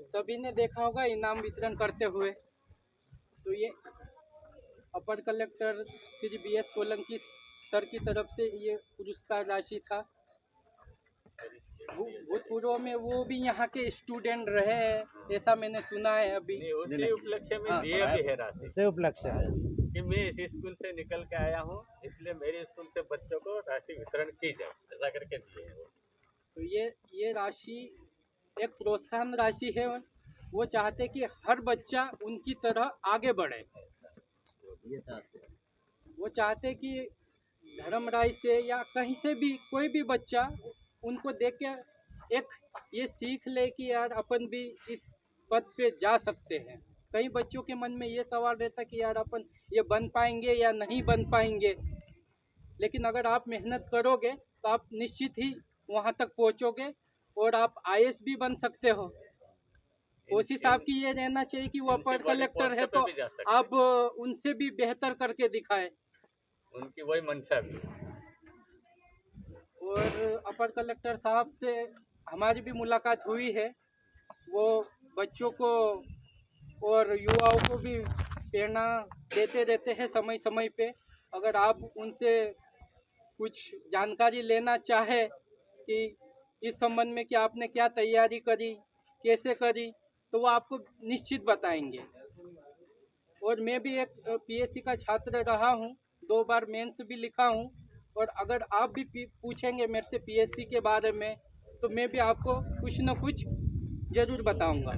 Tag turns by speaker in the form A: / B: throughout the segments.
A: सभी ने देखा होगा इनाम वितरण करते हुए। तो ये upper collector Shri BS Solanki sir की तरफ से ये पुरस्कार राशि था। भूतपूर्व में वो भी यहाँ के स्टूडेंट रहे हैं, ऐसा मैंने सुना है। अभी
B: उसी उपलक्ष्य में
A: हाँ,
B: दिए भी है राशि
C: से उपलक्ष्य है
B: कि मैं इस स्कूल से निकल के आया हूँ, इसलिए मेरे स्कूल से बच्चों को राशि वितरण की जाए, ऐसा करके दिए हैं वो।
A: तो ये राशि एक प्रोत्साहन राशि है। वो चाहते कि हर बच्चा उनकी तरह आगे बढ़े।
C: ये चाहते हैं।
A: वो चाहते कि धर्मराय से या कहीं से भी कोई भी बच्चा उनको देख के एक ये सीख ले कि यार अपन भी इस पद पे जा सकते हैं। कई बच्चों के मन में ये सवाल रहता कि यार अपन ये बन पाएंगे या नहीं बन पाएंगे, लेकिन अगर आप मेहनत करोगे तो आप निश्चित ही वहाँ तक पहुँचोगे और आप IAS भी बन सकते हो। कोशिश आपकी ये रहना चाहिए कि वो अपर कलेक्टर है तो आप उनसे भी बेहतर करके दिखाए।
B: उनकी वही मंशा भी है।
A: और अपर कलेक्टर साहब से हमारी भी मुलाकात हुई है। वो बच्चों को और युवाओं को भी प्रेरणा देते रहते हैं समय समय पे। अगर आप उनसे कुछ जानकारी लेना चाहे कि इस संबंध में कि आपने क्या तैयारी करी, कैसे करी, तो वो आपको निश्चित बताएंगे। और मैं भी एक PSC का छात्र रहा हूँ, 2 बार मेंस भी लिखा हूँ। और अगर आप भी पूछेंगे मेरे से PSC के बारे में तो मैं भी आपको कुछ न कुछ ज़रूर बताऊँगा।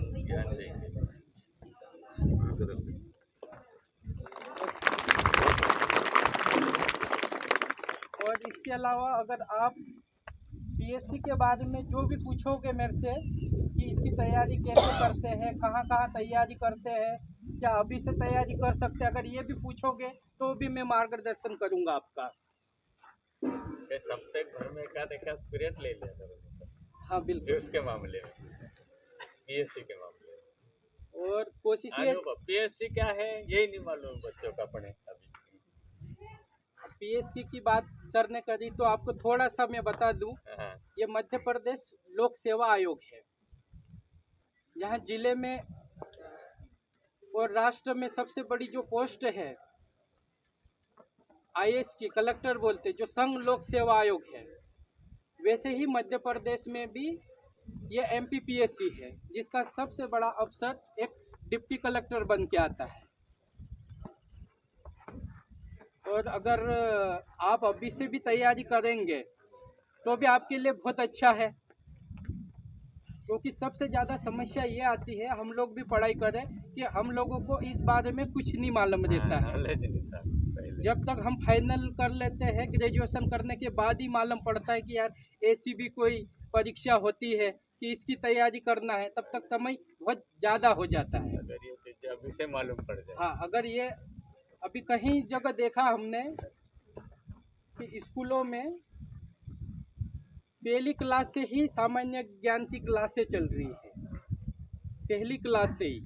A: और इसके अलावा अगर आप PSC के बारे में जो भी पूछोगे मेरे से कि इसकी तैयारी कैसे करते हैं, कहाँ कहाँ तैयारी करते हैं, क्या अभी से तैयारी कर सकते हैं, अगर ये भी पूछोगे तो भी मैं मार्गदर्शन करूँगा आपका।
B: सप्ताह भर में एक पीरियड ले लिया करो।
A: हाँ बिल्कुल।
B: उसके मामले में PSC के मामले में
A: और कोशिश ये
B: PSC क्या है यही नहीं मालूम बच्चों का पढ़े अभी।
A: PSC की बात सर ने करी तो आपको थोड़ा सा मैं बता दूं। ये मध्य प्रदेश लोक सेवा आयोग है, यहाँ जिले में और राष्ट्र में सबसे बड़ी जो पोस्ट है IAS की, कलेक्टर बोलते, जो संघ लोक सेवा आयोग है, वैसे ही मध्य प्रदेश में भी ये MPPSC है, जिसका सबसे बड़ा अफसर एक डिप्टी कलेक्टर बन के आता है। और अगर आप अभी से भी तैयारी करेंगे तो भी आपके लिए बहुत अच्छा है, क्योंकि सबसे ज़्यादा समस्या ये आती है, हम लोग भी पढ़ाई करें कि हम लोगों को इस बारे में कुछ नहीं मालूम रहता है। जब तक हम फाइनल कर लेते हैं, ग्रेजुएशन करने के बाद ही मालूम पड़ता है कि यार ऐसी भी कोई परीक्षा होती है कि इसकी तैयारी करना है, तब तक समय बहुत ज़्यादा हो जाता है।
B: अगर ये चीज़ें अभी से मालूम पड़ जाए।
A: हाँ, अगर ये अभी कहीं जगह देखा हमने कि स्कूलों में पहली क्लास से ही सामान्य ज्ञान की क्लासें चल रही है, पहली क्लास से ही।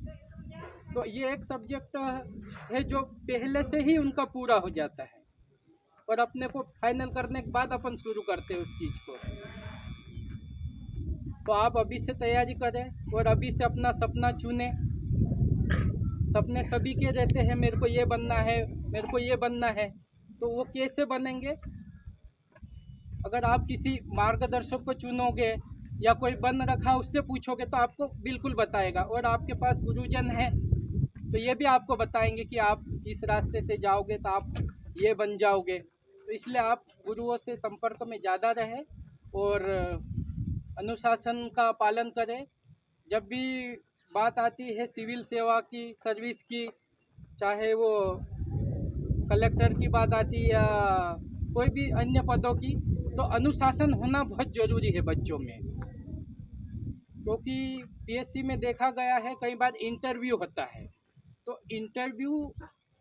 A: तो ये एक सब्जेक्ट है जो पहले से ही उनका पूरा हो जाता है और अपने को फाइनल करने के बाद अपन शुरू करते हैं उस चीज़ को। तो आप अभी से तैयारी करें और अभी से अपना सपना चुनें। सपने सभी के रहते हैं, मेरे को ये बनना है, मेरे को ये बनना है, तो वो कैसे बनेंगे? अगर आप किसी मार्गदर्शक को चुनोगे या कोई बन रखा उससे पूछोगे तो आपको बिल्कुल बताएगा। और आपके पास गुरुजन है तो ये भी आपको बताएंगे कि आप इस रास्ते से जाओगे तो आप ये बन जाओगे। तो इसलिए आप गुरुओं से संपर्क में ज़्यादा रहें और अनुशासन का पालन करें। जब भी बात आती है सिविल सेवा की, सर्विस की, चाहे वो कलेक्टर की बात आती है या कोई भी अन्य पदों की, तो अनुशासन होना बहुत ज़रूरी है बच्चों में। क्योंकि PSC में देखा गया है कई बार इंटरव्यू होता है, तो इंटरव्यू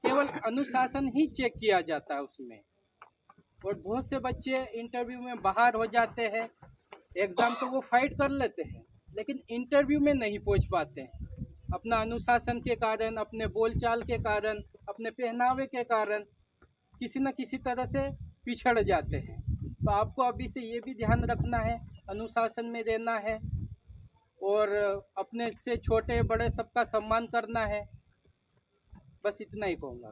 A: केवल अनुशासन ही चेक किया जाता है उसमें, और बहुत से बच्चे इंटरव्यू में बाहर हो जाते हैं। एग्ज़ाम तो वो फाइट कर लेते हैं लेकिन इंटरव्यू में नहीं पहुंच पाते हैं, अपना अनुशासन के कारण, अपने बोलचाल के कारण, अपने पहनावे के कारण किसी न किसी तरह से पिछड़ जाते हैं। तो आपको अभी से ये भी ध्यान रखना है, अनुशासन में रहना है और अपने से छोटे बड़े सबका सम्मान करना है, बस इतना ही कहूँगा।